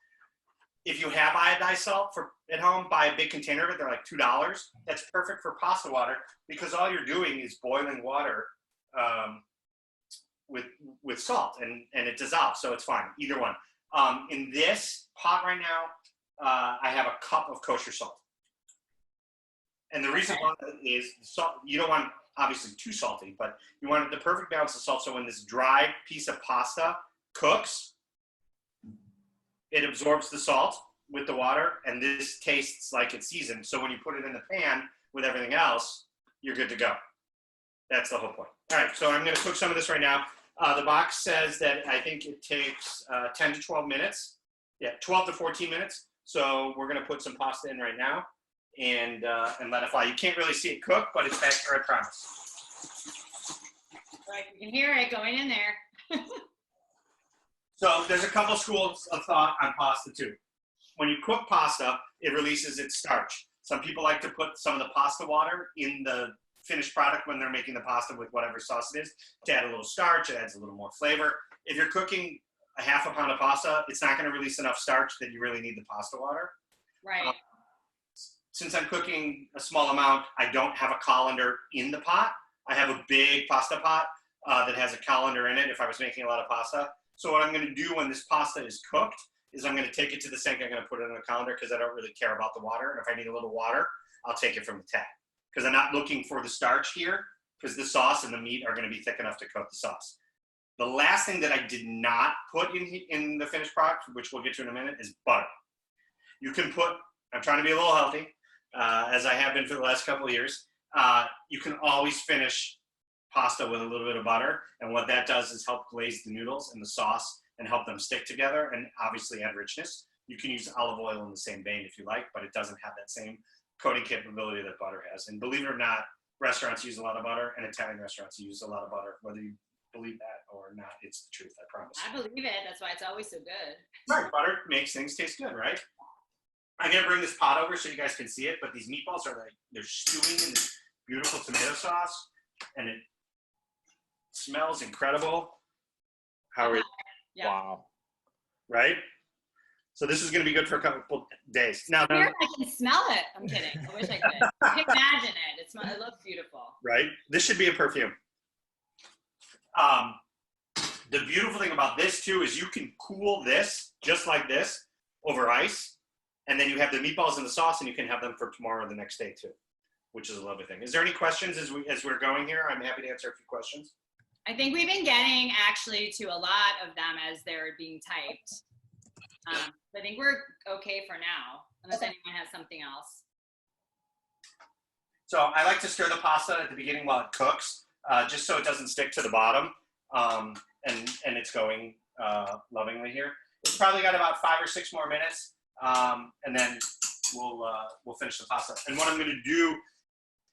If you have iodized salt at home, buy a big container of it. They're like $2. That's perfect for pasta water because all you're doing is boiling water with salt, and it dissolves, so it's fine. Either one. In this pot right now, I have a cup of kosher salt. And the reason why is salt, you don't want obviously too salty, but you want the perfect balance of salt. So when this dry piece of pasta cooks, it absorbs the salt with the water, and this tastes like it's seasoned. So when you put it in the pan with everything else, you're good to go. That's the whole point. All right, so I'm going to cook some of this right now. The box says that I think it takes 10 to 12 minutes. Yeah, 12 to 14 minutes. So we're going to put some pasta in right now and let it fly. You can't really see it cook, but it's back here, I promise. Right, you can hear it going in there. So there's a couple schools of thought on pasta too. When you cook pasta, it releases its starch. Some people like to put some of the pasta water in the finished product when they're making the pasta with whatever sauce it is to add a little starch. It adds a little more flavor. If you're cooking a half a pound of pasta, it's not going to release enough starch that you really need the pasta water. Right. Since I'm cooking a small amount, I don't have a colander in the pot. I have a big pasta pot that has a colander in it if I was making a lot of pasta. So what I'm going to do when this pasta is cooked is I'm going to take it to the sink. I'm going to put it in a colander because I don't really care about the water. And if I need a little water, I'll take it from the tap because I'm not looking for the starch here because the sauce and the meat are going to be thick enough to coat the sauce. The last thing that I did not put in the finished product, which we'll get to in a minute, is butter. You can put, I'm trying to be a little healthy, as I have been for the last couple of years. You can always finish pasta with a little bit of butter, and what that does is help glaze the noodles and the sauce and help them stick together and obviously add richness. You can use olive oil in the same vein if you like, but it doesn't have that same coating capability that butter has. And believe it or not, restaurants use a lot of butter, and Italian restaurants use a lot of butter, whether you believe that or not. It's the truth, I promise. I believe it. That's why it's always so good. Right, butter makes things taste good, right? I'm gonna bring this pot over so you guys can see it, but these meatballs are they're stewing in this beautiful tomato sauce, and it smells incredible. How are you? Yeah. Wow. Right? So this is gonna be good for a couple days. Now, Here, I can smell it. I'm kidding. I wish I could. I can imagine it. It looks beautiful. Right? This should be a perfume. The beautiful thing about this too is you can cool this just like this over ice, and then you have the meatballs in the sauce, and you can have them for tomorrow or the next day too, which is a lovely thing. Is there any questions as we're going here? I'm happy to answer a few questions. I think we've been getting actually to a lot of them as they're being typed. I think we're okay for now, unless anyone has something else. So I like to stir the pasta at the beginning while it cooks, just so it doesn't stick to the bottom, and it's going lovingly here. It's probably got about 5 or 6 more minutes, and then we'll finish the pasta. And what I'm going to do,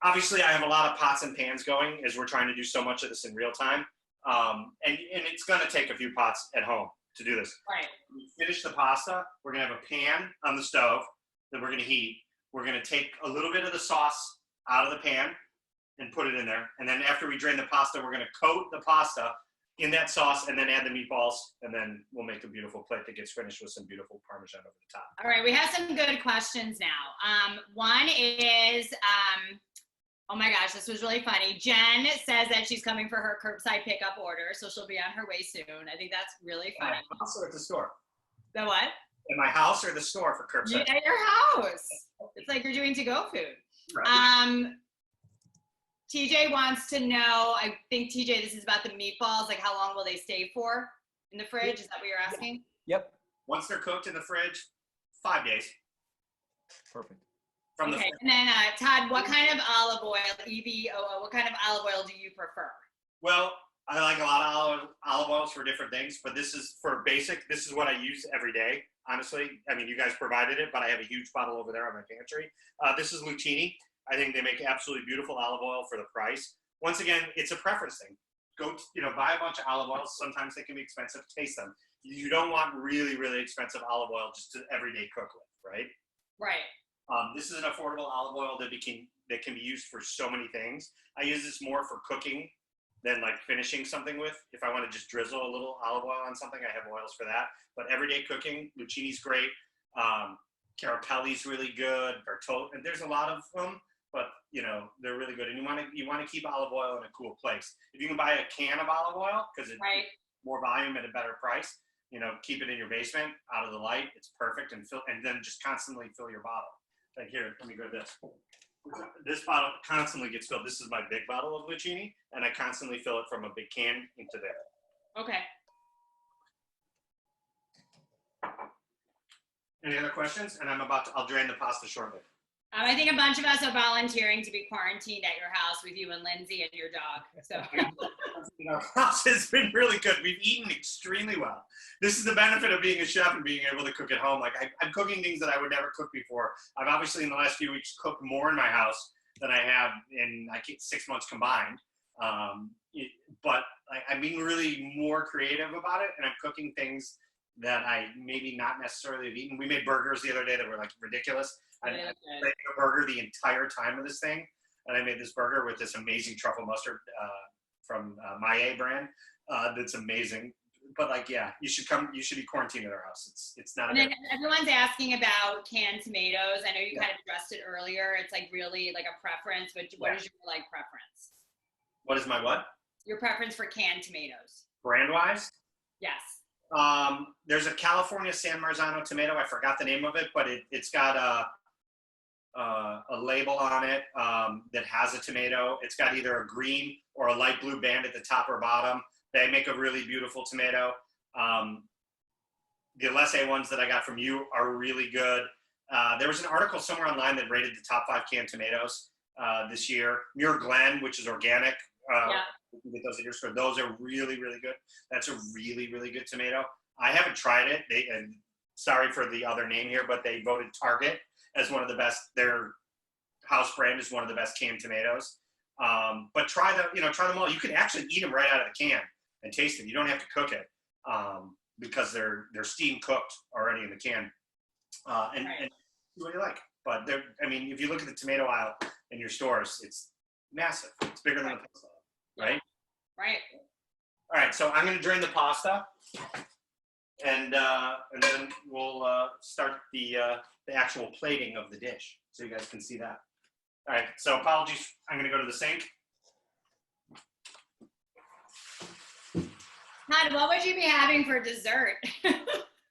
obviously, I have a lot of pots and pans going as we're trying to do so much of this in real time, and it's going to take a few pots at home to do this. Right. When we finish the pasta, we're going to have a pan on the stove that we're going to heat. We're going to take a little bit of the sauce out of the pan and put it in there. And then after we drain the pasta, we're going to coat the pasta in that sauce and then add the meatballs. And then we'll make a beautiful plate that gets finished with some beautiful Parmesan over the top. All right, we have some good questions now. One is, oh my gosh, this was really funny. Jen says that she's coming for her curbside pickup order, so she'll be on her way soon. I think that's really funny. Also at the store. The what? In my house or the store for curbside? At your house. It's like you're doing to-go food. Right. TJ wants to know, I think, TJ, this is about the meatballs. Like, how long will they stay for in the fridge? Is that what you're asking? Yep. Once they're cooked in the fridge, 5 days. Perfect. From Okay, and then Todd, what kind of olive oil, EVOO, what kind of olive oil do you prefer? Well, I like a lot of olive oils for different things, but this is for basic. This is what I use every day, honestly. I mean, you guys provided it, but I have a huge bottle over there on my pantry. This is Lucchini. I think they make absolutely beautiful olive oil for the price. Once again, it's a preference thing. Go, buy a bunch of olive oils. Sometimes they can be expensive. Taste them. You don't want really, really expensive olive oil just to everyday cook with, right? Right. This is an affordable olive oil that can be used for so many things. I use this more for cooking than like finishing something with. If I want to just drizzle a little olive oil on something, I have oils for that. But everyday cooking, Lucchini's great. Carapelli's really good. And there's a lot of them, but they're really good. And you want to keep olive oil in a cool place. If you can buy a can of olive oil because it's more volume at a better price, keep it in your basement out of the light. It's perfect, and then just constantly fill your bottle. Like here, let me go to this. This bottle constantly gets filled. This is my big bottle of Lucchini, and I constantly fill it from a big can into there. Okay. Any other questions? And I'll drain the pasta shortly. I think a bunch of us are volunteering to be quarantined at your house with you and Lindsay and your dog. So our house has been really good. We've eaten extremely well. This is the benefit of being a chef and being able to cook at home. Like I'm cooking things that I would never cook before. I've obviously in the last few weeks cooked more in my house than I have in 6 months combined. But I'm being really more creative about it, and I'm cooking things that I maybe not necessarily have eaten. We made burgers the other day that were like ridiculous. I made a burger the entire time of this thing, and I made this burger with this amazing truffle mustard from Maille brand. That's amazing. But you should come. You should be quarantined at our house. It's not. And then everyone's asking about canned tomatoes. I know you kind of addressed it earlier. It's like really like a preference, but what is your preference? What is my what? Your preference for canned tomatoes. Brand wise? Yes. There's a California San Marzano tomato. I forgot the name of it, but it's got a label on it that has a tomato. It's got either a green or a light blue band at the top or bottom. They make a really beautiful tomato. The Alessi ones that I got from you are really good. There was an article somewhere online that rated the top 5 canned tomatoes this year. Muir Glen, which is organic. You can get those at your store. Those are really, really good. That's a really, really good tomato. I haven't tried it. And sorry for the other name here, but they voted Target as one of the best. Their house brand is one of the best canned tomatoes. But try them all. You can actually eat them right out of the can and taste them. You don't have to cook it because they're steam cooked already in the can. And see what you like. But if you look at the tomato aisle in your stores, it's massive. It's bigger than a pasta, right? Right. All right. So I'm going to drain the pasta, and then we'll start the actual plating of the dish, so you guys can see that. All right. So apologies. I'm going to go to the sink. Todd, what would you be having for dessert?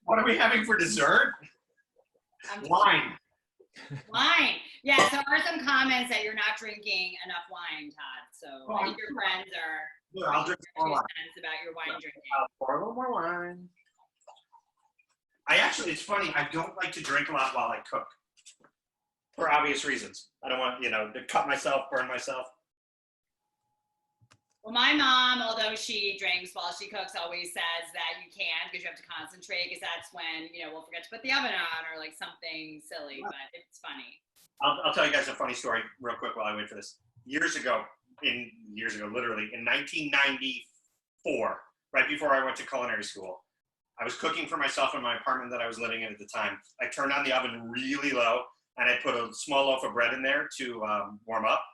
What are we having for dessert? Wine. Wine. Yeah, so there are some comments that you're not drinking enough wine, Todd. So I think your friends are I'll drink more wine. About your wine drinking. I'll pour a little more wine. It's funny, I don't like to drink a lot while I cook. For obvious reasons. I don't want, to cut myself, burn myself. Well, my mom, although she drinks while she cooks, always says that you can't because you have to concentrate because that's when, we'll forget to put the oven on or like something silly, but it's funny. I'll tell you guys a funny story real quick while I wait for this. Years ago, literally, in 1994, right before I went to culinary school, I was cooking for myself in my apartment that I was living in at the time. I turned on the oven really low, and I put a small loaf of bread in there to warm up.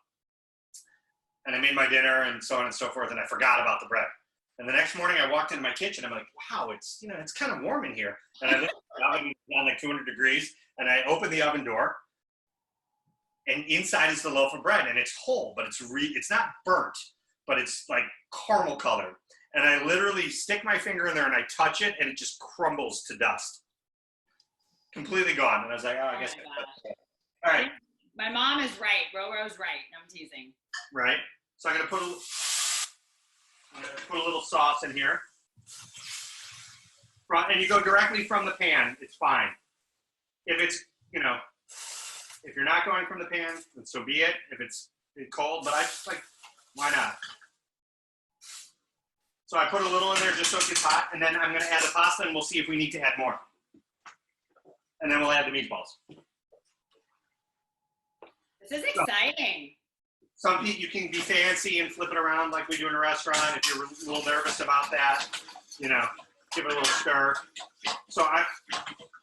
And I made my dinner and so on and so forth, and I forgot about the bread. And the next morning I walked into my kitchen, I'm like, wow, it's kind of warm in here. And I looked at the oven down like 200 degrees, and I opened the oven door, and inside is the loaf of bread, and it's whole, but it's not burnt, but it's like caramel colored. And I literally stick my finger in there and I touch it, and it just crumbles to dust. completely gone. And I was like, oh, I guess. my gosh. All right. My mom is right. Ro's right. No, I'm teasing. Right. So I'm gonna put a little sauce in here. And you go directly from the pan. It's fine. If it's, if you're not going from the pan, then so be it. If it's cold, but I just like, why not? So I put a little in there just so it gets hot, and then I'm gonna add the pasta, and we'll see if we need to add more. And then we'll add the meatballs. This is exciting. Some people, you can be fancy and flip it around like we do in a restaurant. If you're a little nervous about that, give it a little stir. So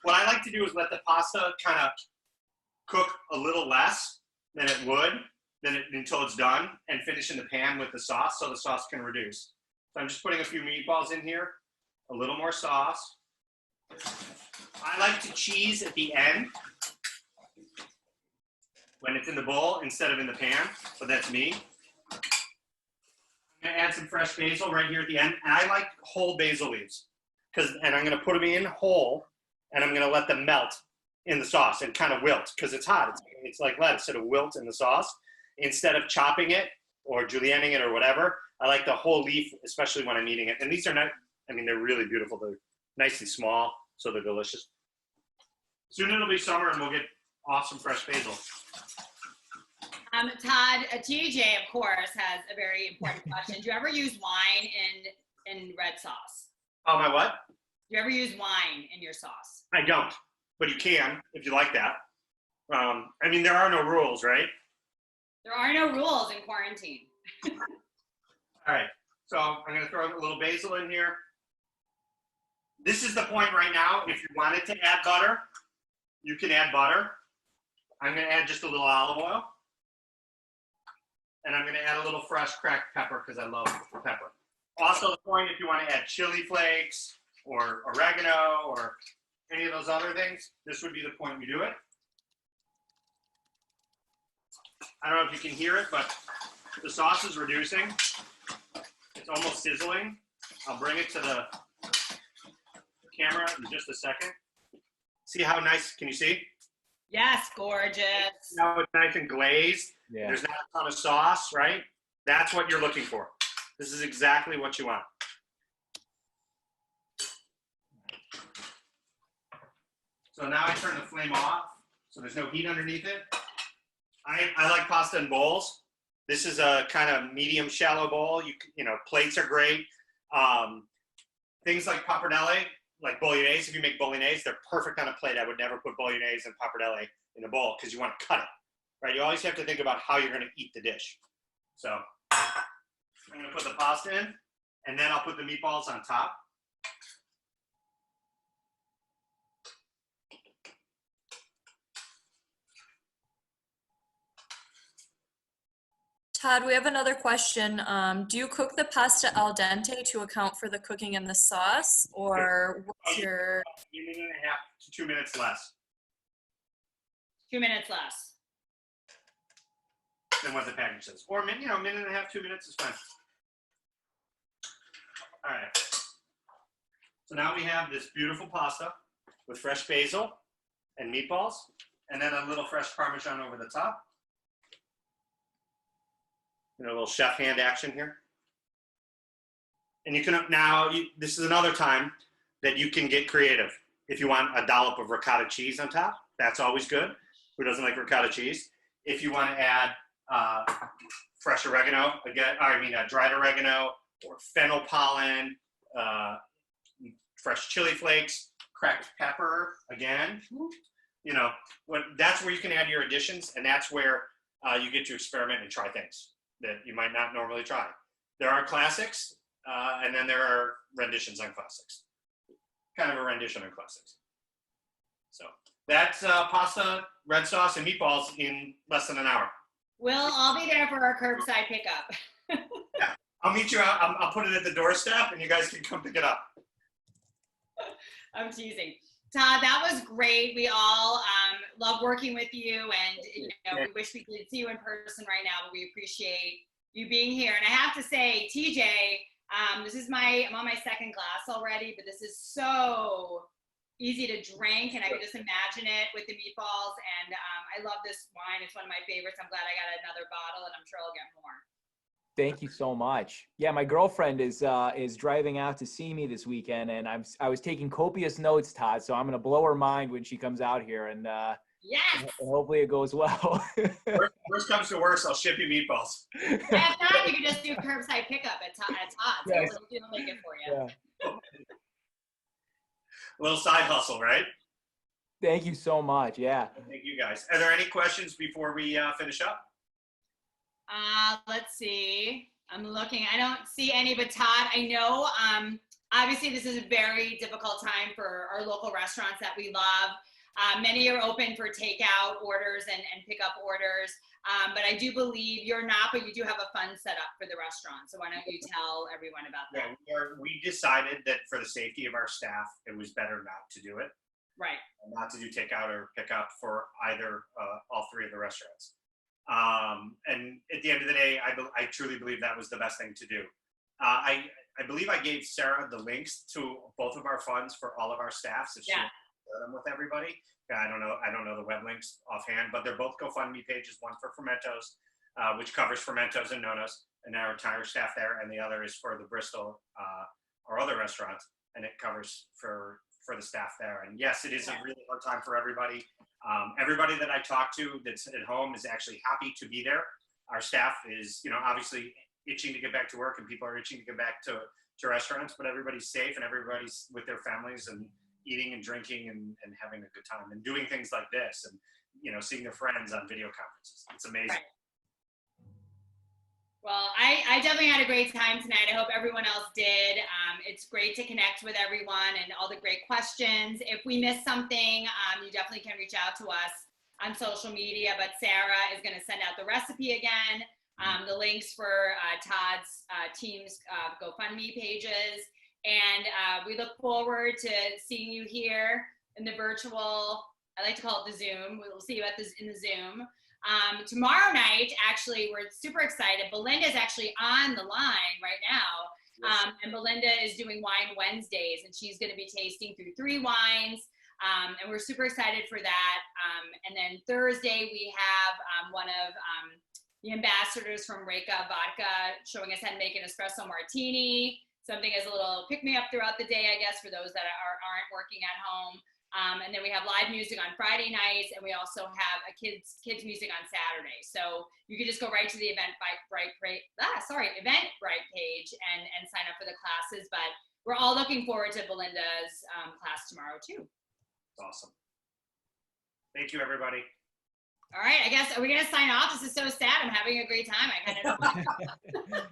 what I like to do is let the pasta kind of cook a little less than it would until it's done, and finish in the pan with the sauce so the sauce can reduce. So I'm just putting a few meatballs in here, a little more sauce. I like to cheese at the end when it's in the bowl instead of in the pan, but that's me. I'm gonna add some fresh basil right here at the end, and I like whole basil leaves, and I'm gonna put them in whole, and I'm gonna let them melt in the sauce and kind of wilt, because it's hot. It's like lettuce, it'll wilt in the sauce. Instead of chopping it or julienning it or whatever, I like the whole leaf, especially when I'm eating it. And these are not, they're really beautiful. They're nice and small, so they're delicious. Soon it'll be summer and we'll get awesome fresh basil. Todd, TJ, of course, has a very important question. Do you ever use wine in red sauce? Oh, my what? Do you ever use wine in your sauce? I don't, but you can if you like that. There are no rules, right? There are no rules in quarantine. All right, so I'm gonna throw a little basil in here. This is the point right now. If you wanted to add butter, you can add butter. I'm gonna add just a little olive oil. And I'm gonna add a little fresh cracked pepper because I love pepper. Also the point, if you wanna add chili flakes or oregano or any of those other things, this would be the point we do it. I don't know if you can hear it, but the sauce is reducing. It's almost sizzling. I'll bring it to the camera in just a second. See how nice, can you see? Yes, gorgeous. Now it's nice and glazed. Yeah. There's not a ton of sauce, right? That's what you're looking for. This is exactly what you want. So now I turn the flame off, so there's no heat underneath it. I like pasta in bowls. This is a kind of medium shallow bowl. Plates are great. Things like pappardelle, like bolognese, if you make bolognese, they're perfect on a plate. I would never put bolognese and pappardelle in a bowl because you want to cut it, right? You always have to think about how you're going to eat the dish. So I'm going to put the pasta in, and then I'll put the meatballs on top. Todd, we have another question. Do you cook the pasta al dente to account for the cooking in the sauce, or what's your? A minute and a half to 2 minutes less 2 minutes less. than what the package says. Or, minute and a half, 2 minutes is fine. All right. So now we have this beautiful pasta with fresh basil and meatballs, and then a little fresh Parmesan over the top. A little chef hand action here. And you can this is another time that you can get creative. If you want a dollop of ricotta cheese on top, that's always good. Who doesn't like ricotta cheese? If you want to add fresh oregano, dried oregano or fennel pollen, fresh chili flakes, cracked pepper, again, that's where you can add your additions, and that's where you get to experiment and try things that you might not normally try. There are classics, and then there are renditions on classics. Kind of a rendition on classics. So that's pasta, red sauce, and meatballs in less than an hour. We'll all be there for our curbside pickup. Yeah, I'll meet you out. I'll put it at the doorstep, and you guys can come pick it up. I'm teasing. Todd, that was great. We all love working with you, and we wish we could see you in person right now, but we appreciate you being here. And I have to say, TJ, I'm on my second glass already, but this is so easy to drink, and I can just imagine it with the meatballs. And I love this wine. It's one of my favorites. I'm glad I got another bottle, and I'm sure I'll get more. Thank you so much. Yeah, my girlfriend is driving out to see me this weekend, and I was taking copious notes, Todd. So I'm gonna blow her mind when she comes out here, and yes, and hopefully it goes well. Worst comes to worst, I'll ship you meatballs. If not, you can just do curbside pickup at Todd's. Yes. It'll make it for you. Yeah. Little side hustle, right? Thank you so much. Yeah. Thank you guys. Are there any questions before we finish up? Let's see. I'm looking. I don't see any, but Todd, I know, obviously this is a very difficult time for our local restaurants that we love. Many are open for takeout orders and pickup orders. But I do believe you're not, but you do have a fund set up for the restaurant. So why don't you tell everyone about that? Yeah, we decided that for the safety of our staff, it was better not to do it. Right. Not to do takeout or pickup for either, all three of the restaurants. And at the end of the day, I truly believe that was the best thing to do. I believe I gave Sarah the links to both of our funds for all of our staff, so she can share them with everybody. I don't know the web links offhand, but they're both GoFundMe pages. One for Fermentos, which covers Fermentos and Nonos and our entire staff there, and the other is for the Bristol, our other restaurants, and it covers for the staff there. And yes, it is a really hard time for everybody. Everybody that I talk to that's at home is actually happy to be there. Our staff is, obviously itching to get back to work, and people are itching to get back to restaurants, but everybody's safe and everybody's with their families and eating and drinking and having a good time and doing things like this and, seeing their friends on video conferences. It's amazing. Right. Well, I definitely had a great time tonight. I hope everyone else did. It's great to connect with everyone and all the great questions. If we missed something, you definitely can reach out to us on social media, but Sarah is going to send out the recipe again, the links for Todd's team's GoFundMe pages. And we look forward to seeing you here in the virtual, I like to call it the Zoom. We'll see you in the Zoom. Tomorrow night, actually, we're super excited. Belinda is actually on the line right now. Yes. And Belinda is doing Wine Wednesdays, and she's going to be tasting through 3 wines. And we're super excited for that. And then Thursday, we have one of the ambassadors from Reka Vodka showing us how to make an espresso martini. Something as a little pick-me-up throughout the day, I guess, for those that aren't working at home. And then we have live music on Friday nights, and we also have a kids music on Saturday. So you can just go right to the Eventbrite page and sign up for the classes. But we're all looking forward to Belinda's class tomorrow too. Awesome. Thank you, everybody. All right, I guess, are we gonna sign off? This is so sad. I'm having a great time. I kind of don't know.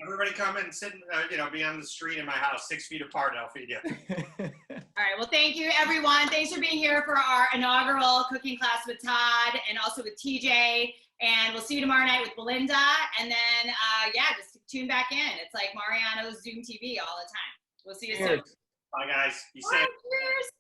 Everybody come and sit, be on the street in my house, 6 feet apart, and I'll feed you. All right, well, thank you, everyone. Thanks for being here for our inaugural cooking class with Todd and also with TJ. And we'll see you tomorrow night with Belinda. And then, just tune back in. It's like Mariano's Zoom TV all the time. We'll see you soon. Bye, guys. Be safe. Bye, cheers.